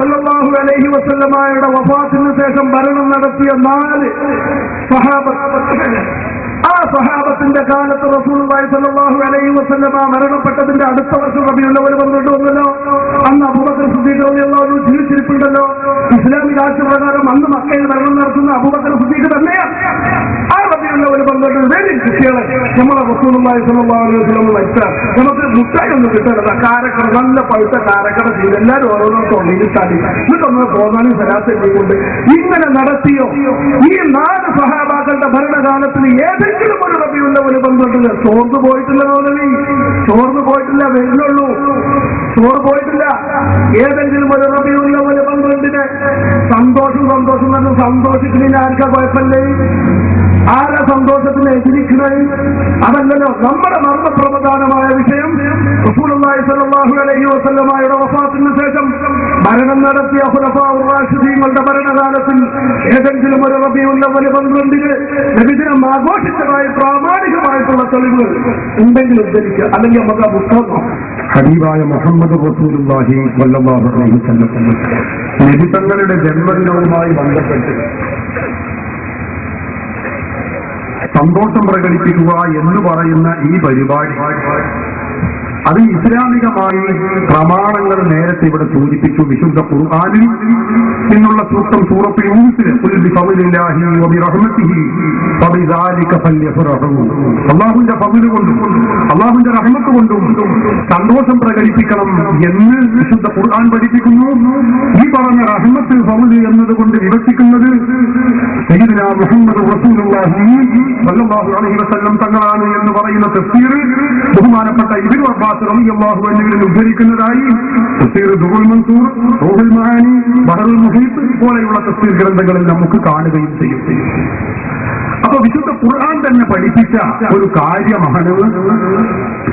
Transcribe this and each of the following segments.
സല്ലല്ലാഹു അലൈഹി വസല്ലമയുടെ വഫാത്തിന് ശേഷം ഭരണം നടത്തിയ 4 സഹാബത്ത്. ആ സഹാബത്തിന്റെ കാലത്ത് റസൂലുള്ളാഹി സ്വല്ലല്ലാഹു അലൈഹി വസല്ലമ മരണപ്പെട്ടതിന്റെ അടുത്ത വർഷം റബീഉൽ അവ്വൽ വന്നിട്ടുണ്ടല്ലോ. അന്ന് അബൂബക്കർ സിദ്ദീഖ് റളിയല്ലാഹു അൻഹു ജീവിച്ചിരിപ്പുണ്ടല്ലോ. ഇസ്ലാമിക ആചാരപ്രകാരം അന്ന് മക്കയിൽ ഭരണം നടത്തുന്ന അബൂബക്കർ സിദ്ദീഖ് തന്നെയാണ്. ആ റബീഉൽ അവ്വൽ വന്നിട്ട് വേണ്ടി കുട്ടികളെ നമ്മളെ റസൂലുള്ളാഹി സ്വല്ലല്ലാഹു അലൈഹി വസല്ലം വെച്ചാൽ നമുക്ക് മുട്ടായി ഒന്നും കിട്ടരുത്. കാരക്കട നല്ല പഴുത്ത കാരക്കട ചെയ്ത് എല്ലാവരും ഓരോരോ തൊള്ളിയിൽ തടി എന്നിട്ടൊന്ന് പോകാനും ശരാശരി കൊണ്ട് ഇങ്ങനെ നടത്തിയോ? ഈ 4 സഹാബാക്കളുടെ ഭരണകാലത്തിന് ഏതെങ്കിലും ഒരു റബീഉൽ അവ്വൽ വന്നിട്ടില്ല. ചോർന്നു പോയിട്ടില്ല മൗലവി, ചോർന്നു പോയിട്ടില്ല, വരുന്നുള്ളൂ. ചോറ് പോയിട്ടില്ല. ഏതെങ്കിലും ഒരു റബീഉൽ അവ്വൽ 12 സന്തോഷം തന്നെ സന്തോഷിക്കുന്നതിന് ആർക്കാ കുഴപ്പമില്ലേ? ആരെ സന്തോഷത്തിന് എതിരിക്കണേ? അതല്ലല്ലോ നമ്മുടെ മർമ്മപ്രധാനമായ വിഷയം. റസൂലുള്ളാഹി സ്വല്ലല്ലാഹു അലൈഹി വസല്ലമയുടെ വഫാത്തിന് ശേഷം ഭരണം നടത്തിയ ഖുലഫാഉർ റാഷിദീങ്ങളുടെ ഭരണകാലത്തിൽ ഏതെങ്കിലും ഒരു റബീഉൽ അവ്വൽ 12 നബിദിനം ആഘോഷിച്ചതായി പ്രാമാണികമായിട്ടുള്ള തെളിവുകൾ ഉണ്ടെങ്കിൽ ഉദ്ധരിക്കുക. അല്ലെങ്കിൽ നമുക്ക് ആ പുസ്തകം ഹബീബായ മുഹമ്മദ് റസൂലുള്ളാഹി സ്വല്ലല്ലാഹു അലൈഹി വസല്ലം നബി തങ്ങളുടെ ജന്മദിനവുമായി ബന്ധപ്പെട്ട് സന്തോഷം പ്രകടിപ്പിക്കുക എന്ന് പറയുന്ന ഈ പരിപാടി അത് ഇസ്ലാമികമായി പ്രമാണങ്ങൾ നേരത്തെ ഇവിടെ സൂചിപ്പിച്ചു. വിശുദ്ധ ഖുർആനിൽ നിന്നുള്ള സൂക്തം സൂറത്തുൽ യൂനുസിൽ ഖുൽ ബിഫദ്ലില്ലാഹി വബിറഹ്മതിഹി ഫബിദാലിക ഫല്യഫറഹു. അല്ലാഹുവിന്റെ ഫദ്ൽ കൊണ്ടും അല്ലാഹുവിന്റെ റഹ്മത്ത് കൊണ്ടും സന്തോഷം പ്രകടിപ്പിക്കണം എന്ന് വിശുദ്ധ ഖുർആൻ പഠിപ്പിക്കുന്നു. ഈ പറഞ്ഞ റഹ്മത്ത് ഫദ്ൽ എന്നതുകൊണ്ട് വിവക്ഷിക്കുന്നത് സയ്യിദുനാ മുഹമ്മദ് റസൂലുള്ളാഹി സ്വല്ലല്ലാഹു അലൈഹി വസല്ലം തങ്ങളാണ് എന്ന് പറയുന്ന തഫ്സീർ ബഹുമാനപ്പെട്ട ഇബ്നു അബ്ബാസ് റളിയല്ലാഹു അൻഹു ഉദ്ധരിക്കുന്നതായി തഫ്സീർ ദുറുൽ മൻസൂർ, റൂഹുൽ മആനി, ബഹറുൽ മുഹീത്ത് പോലെയുള്ള തഫ്സീർ ഗ്രന്ഥങ്ങളിൽ നമുക്ക് കാണുകയും ചെയ്യും. അപ്പൊ വിശുദ്ധ ഖുർആൻ തന്നെ പഠിപ്പിച്ച ഒരു കാര്യമാണ്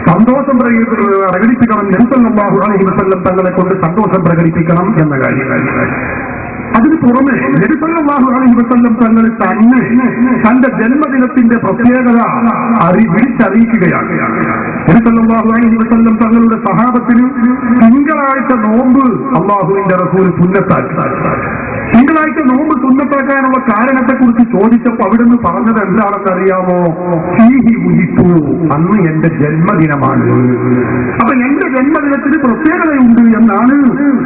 സന്തോഷം പ്രകടിപ്പിക്കണം. നബി സല്ലല്ലാഹു അലൈഹി വസല്ലം തങ്ങളെ കൊണ്ട് സന്തോഷം പ്രകടിപ്പിക്കണം എന്ന കാര്യം. അതിന് പുറമെ നബി സല്ലല്ലാഹു അലൈഹി വസല്ലം തങ്ങൾ തന്നെ തന്റെ ജന്മദിനത്തിന്റെ പ്രത്യേകത വിളിച്ചറിയിക്കുകയാണ്. നബി സല്ലല്ലാഹു അലൈഹി വസല്ലം തങ്ങളുടെ സഹാബത്തിന് തിങ്കളാഴ്ച നോമ്പ് അല്ലാഹുവിന്റെ റസൂൽ സുന്നത്താക്കി. തിങ്കളാഴ്ച നോമ്പ് സുന്നത്താക്കാനുള്ള കാരണത്തെക്കുറിച്ച് ചോദിച്ചപ്പോൾ അവിടുന്ന് പറഞ്ഞത് എന്താണെന്ന് അറിയാമോ? ഫീഹി ഉദിത്തു, അന്ന് എന്റെ ജന്മദിനമാണ്. അപ്പൊ എന്റെ ജന്മദിനത്തിന് പ്രത്യേകതയുണ്ട് എന്നാണ്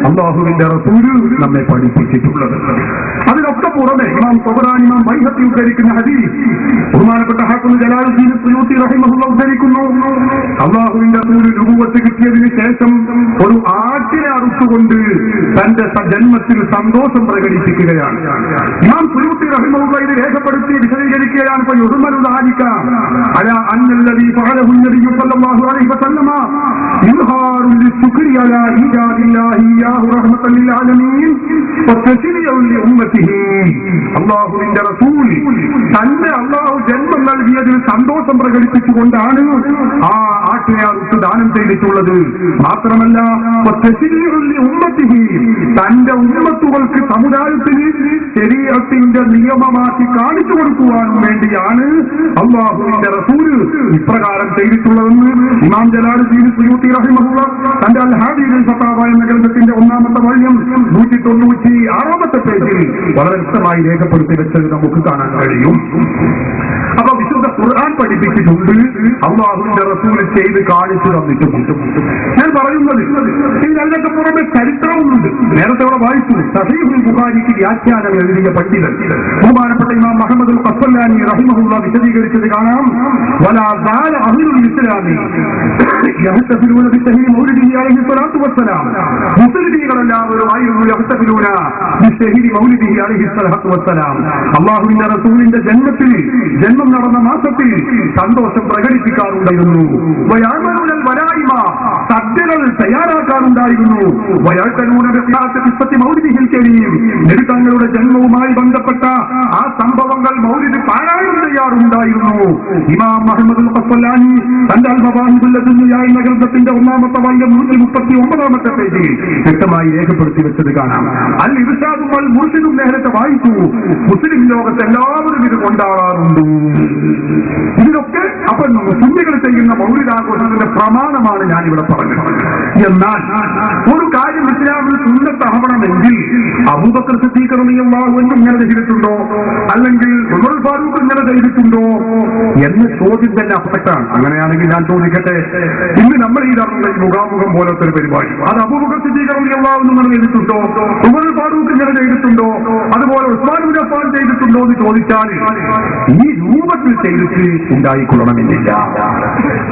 അല്ലാഹുവിന്റെ റസൂൽ നമ്മെ പഠിപ്പിച്ചിട്ടുള്ളത്. അതിനൊക്കെ പുറമെ ഇമാം ത്വബറാനി, ഇമാം ബൈഹഖി ഉദ്ധരിക്കുന്ന ഹദീസ് ബഹുമാനപ്പെട്ട ഹാഫിദ് ജലാലുദ്ദീൻ സുയൂത്തി റഹിമഹുല്ലാഹ് ഉദ്ധരിക്കുന്നു. അല്ലാഹുവിന്റെ റസൂൽ നുബുവത്ത് കിട്ടിയതിന് ശേഷം ഒരു ആട്ടിനെ അറുത്തുകൊണ്ട് തന്റെ ജന്മത്തിൽ സന്തോഷം പ്രകടിപ്പിക്കുകയാണ്. ഇമാം സുയൂത്തി റഹിമഹുല്ലാഹ് ഇത് രേഖപ്പെടുത്തി വിശദീകരിക്കുകയാണ്. അല്ലാഹുവിന്റെ റസൂൽ തന്നെ അല്ലാഹു ജന്മം നൽകിയതിൽ സന്തോഷം പ്രകടിപ്പിച്ചുകൊണ്ടാണ് ആ ആട്ടിനെ അറുത്ത് ദാനം ചെയ്തിട്ടുള്ളത്. മാത്രമല്ല തന്റെ ഉമ്മത്തുകൾക്ക് സമുദായത്തിന് ശരീഅത്തിന്റെ നിയമമാക്കി കാണിച്ചു കൊടുക്കുവാനും വേണ്ടിയാണ് അല്ലാഹുവിന്റെ റസൂൽ ഇപ്രകാരം ചെയ്തിട്ടുള്ളതെന്ന് ഇമാം ജലാലുദ്ദീൻ സുയൂത്തി റഹിമഹുല്ലാഹ് തന്റെ അൽ ഹാദിയിൽ ഫതാവ എന്ന ഗ്രന്ഥത്തിന്റെ 1-ാമത്തെ വാള്യം 196-ാമത്തെ പേജിൽ വളരെ വ്യക്തമായി രേഖപ്പെടുത്തി വെച്ചത് നമുക്ക് കാണാൻ കഴിയും. അപ്പൊ വിശുദ്ധ ഖുർആൻ പഠിപ്പിച്ചിട്ടുണ്ട്, അല്ലാഹുവിന്റെ റസൂൽ ചെയ്ത് കാണിച്ചു തന്നിട്ടുണ്ട്. ഞാൻ പറയുന്നത് ഇതിനൊക്കെ പുറമെ ചരിത്രവുമുണ്ട്. നേരത്തെ അവിടെ വായിച്ചു സഹീഹുൽ ബുഖാരിക്ക് വ്യാഖ്യാനം എഴുതിയ പണ്ഡിതൻ ബഹുമാനപ്പെട്ട ഇമാം മുഹമ്മദ് ഖസ്വലാനി റഹിമഹുല്ലാഹ് വിശദീകരിച്ചത് കാണാം. വലാ സാല അഹ്ലുൽ ഇസ്ലാമി യഹ്തഫിലൂന ബിത്തഹീ മൗലിദിഹി അലൈഹി സ്വലാത്തു വസ്സലാം. മുസ്ലിമീങ്ങളെല്ലാവരും ആയിരുന്നു യഹ്തഫിലൂന ബിത്തഹീ മൗലിദിഹി അലൈഹി സ്വലാത്തു വസ്സലാം. അല്ലാഹുവിന്റെ റസൂലിന്റെ ജന്മത്തിൽ ജന്മം നടന്ന മാസത്തിൽ സന്തോഷം പ്രകടിപ്പിക്കാറുണ്ടായിരുന്നു. വയഅമലുൽ വലായിമ, സദ്യകൾ തയ്യാറാക്കാറുണ്ടായിരുന്നു. നബി തങ്ങളുടെ ജന്മവുമായി ബന്ധപ്പെട്ട ആ സംഭവങ്ങൾ മൗലിദ് പാരായണം ചെയ്യാറുണ്ടായിരുന്നു. ഇമാം മുഹമ്മദ് ഖസ്വലാനി തന്റെ അൽ മവാഹിബുൽ ലദുനിയ എന്ന ഗ്രന്ഥത്തിന്റെ 1-ാമത്തെ വാല്യം 139-ാമത്തെ പേജിൽ വ്യക്തമായി രേഖപ്പെടുത്തി വെച്ചത് കാണാം. അൽ ഇർശാദും അൽ മുർശിദും നേരത്തെ വായിച്ചു. മുസ്ലിം ലോകത്ത് എല്ലാവരും ഇത് കൊണ്ടാടാറുണ്ട്. ഇതിലൊക്കെ അപ്പൊ സുന്നികൾ ചെയ്യുന്ന മൗലിദാഘോഷത്തിന്റെ പ്രമാണമാണ് ഞാനിവിടെ പറഞ്ഞത്. എന്നാൽ ഒരു കാര്യം ഇസ്ലാമിൽ സുന്നത്താവണമെങ്കിൽ അബൂബക്കർ സിദ്ദീഖ് റളിയല്ലാഹു അൻഹു ഇങ്ങനെ ചെയ്തിട്ടുണ്ടോ, അല്ലെങ്കിൽ ഉമർ ഫാറൂഖ് ഇങ്ങനെ ചെയ്തിട്ടുണ്ടോ എന്ന ചോദ്യം തന്നെ അഫക്റ്റാണ്. അങ്ങനെയാണെങ്കിൽ ഞാൻ ചോദിക്കട്ടെ, ഇന്ന് നമ്മൾ ഈ നടന്ന ഈ മുഖാമുഖം പോലത്തെ ഒരു പരിപാടി അത് അബൂബക്കർ സിദ്ദീഖ് റളിയല്ലാഹു അൻഹു ഇങ്ങനെ ചെയ്തിട്ടുണ്ടോ, ഉമർ ഫാറൂഖ് ഇങ്ങനെ ചെയ്തിട്ടുണ്ടോ, അതുപോലെ ഉസ്മാൻ ബിൻ അഫ്ഫാൻ ചെയ്തിട്ടുണ്ടോ എന്ന് ചോദിച്ചാൽ ഈ രൂപത്തിൽ ചെയ്തിട്ട് ഉണ്ടായിക്കൊള്ളണമെന്നില്ല.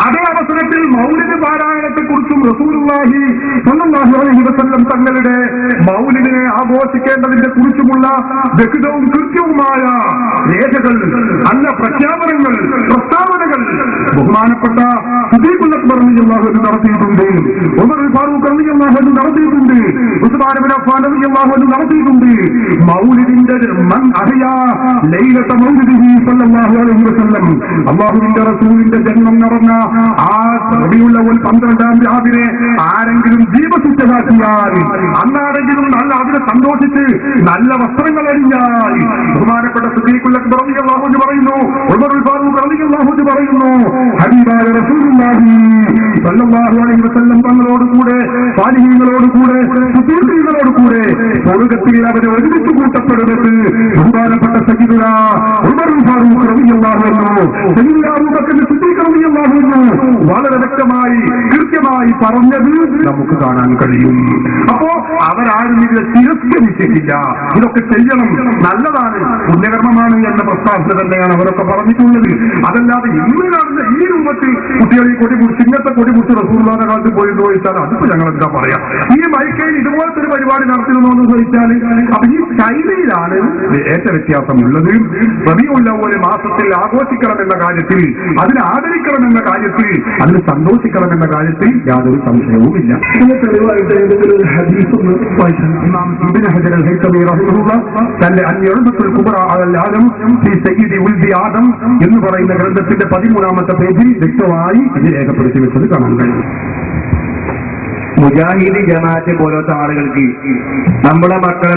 അതേ അവസരത്തിൽ മൗലിദ് പാരായണത്തെ കുറിച്ചും റസൂലുള്ളാഹി സ്വല്ലല്ലാഹു അലൈഹി വസല്ലം തങ്ങളുടെ മൗലിദിനെ ആഘോഷിക്കേണ്ടതിനെ കുറിച്ചുമുള്ള വ്യക്തവും കൃത്യവുമായ രേഖകൾ, നല്ല പ്രഖ്യാപനങ്ങൾ, പ്രസ്താവനകൾ ബഹുമാനപ്പെട്ട സിദ്ദീഖുൽ അക്ബർ റളിയല്ലാഹു അൻഹു നടത്തിയിട്ടുണ്ട്, ഉമർ ഫാറൂഖ് റളിയല്ലാഹു അൻഹു നടത്തിയിട്ടുണ്ട്, ഉസ്മാൻ ബിൻ അഫ്ഫാൻ റളിയല്ലാഹു അൻഹു നടത്തിയിട്ടുണ്ട്. മൗലിദിന്റെ മൻ അഹ്യാ ലൈലത മൗലിദിഹി സ്വല്ലല്ലാഹു അലൈഹി വസല്ലം, അല്ലാഹുവിന്റെ റസൂലിന്റെ ജന്മം നടന്ന ആ റബീഉൽ അവ്വൽ 12-ാം രാവിനെ ആരെങ്കിലും ജീവസുറ്റതാക്കിയാൽ, അന്നാരെങ്കിലും നല്ല അതിനെ സന്തോഷിച്ച് നല്ല വസ്ത്രങ്ങൾ അണിഞ്ഞാൽ, ബഹുമാനപ്പെട്ട സിദ്ദീഖുൽ അക്ബർ റളിയല്ലാഹു അൻഹു പറയുന്നു, ഉമർ ഫാറൂഖ് റളിയല്ലാഹു അൻഹു പറയുന്നു, ഹബീബായ റസൂലുള്ളാഹി സ്വല്ലല്ലാഹു അലൈഹി വസല്ലം തങ്ങളോടുകൂടെ, സാലിഹീങ്ങളോടുകൂടെ, സുദീഖീങ്ങളോടുകൂടെ സ്വർഗ്ഗത്തിൽ അവരെ ഒരുമിച്ച് കൂട്ടപ്പെടുന്നത് ബഹുമാനപ്പെട്ട സയ്യിദുനാ ഉമർ ഫാറൂഖ് റളിയല്ലാഹു അൻഹു, സയ്യിദുനാ അബൂബക്കർ സിദ്ദീഖ് റളിയല്ലാഹു അൻഹു വളരെ വ്യക്തമായി കൃത്യമായി പറഞ്ഞത് നമുക്ക് കാണാൻ കഴിയും. അപ്പോ അവരാരും ഇതിനെ തിരസ്കരിച്ചിട്ടില്ല. ഇതൊക്കെ ചെയ്യണം, നല്ലതാണ്, പുണ്യകർമ്മമാണ് എന്ന പ്രസ്താവന തന്നെയാണ് അവരൊക്കെ പറഞ്ഞിട്ടുള്ളത്. അതല്ലാതെ ഇന്ന് കാണുന്ന ഈ രൂപത്തിൽ കുട്ടികളെ കൊടി കുറിച്ച് ഇന്നത്തെ കൊടി കുറിച്ച് റസൂലുള്ളാഹിന്റെ കാലത്ത് പോയി ചോദിച്ചാൽ അതിപ്പോ ഞങ്ങൾ എന്താ പറയാ, ഈ മൈക്കയിൽ ഇതുപോലത്തെ ഒരു പരിപാടി നടത്തുന്നു എന്ന് ചോദിച്ചാൽ അപ്പൊ ഈ ശൈലിയിലാണ് ഏറ്റ വ്യത്യാസമുള്ളത്. റബീഉൽ അവ്വൽ മാസത്തിൽ ആഘോഷിക്കണമെന്ന കാര്യത്തിൽ, അതിനെ ആദരിക്കണമെന്ന കാര്യത്തിൽ, അതിന് സന്തോഷിക്കണമെന്ന കാര്യത്തിൽ യാതൊരു സംശയവുമില്ല. ഇമാം ഇബ്നു ഹജർ അൽ ഹൈതമി റഹിമഹുല്ലാഹ് തന്റെ അൽ-ഇഅ്ദത്തുൽ കുബ്ര അലൽ ആദം ഫീ സയ്യിദി ഉൽദി ആദം എന്ന് പറയുന്ന ഗ്രന്ഥത്തിന്റെ 13-ാമത്തെ പേജിൽ വ്യക്തമായി ഇത് രേഖപ്പെടുത്തി വെച്ചത് കാണാൻ കഴിയും. മുജാഹിദ് ജമാഅത്ത് പോലത്തെ ആളുകൾക്ക് നമ്മുടെ മക്കളെ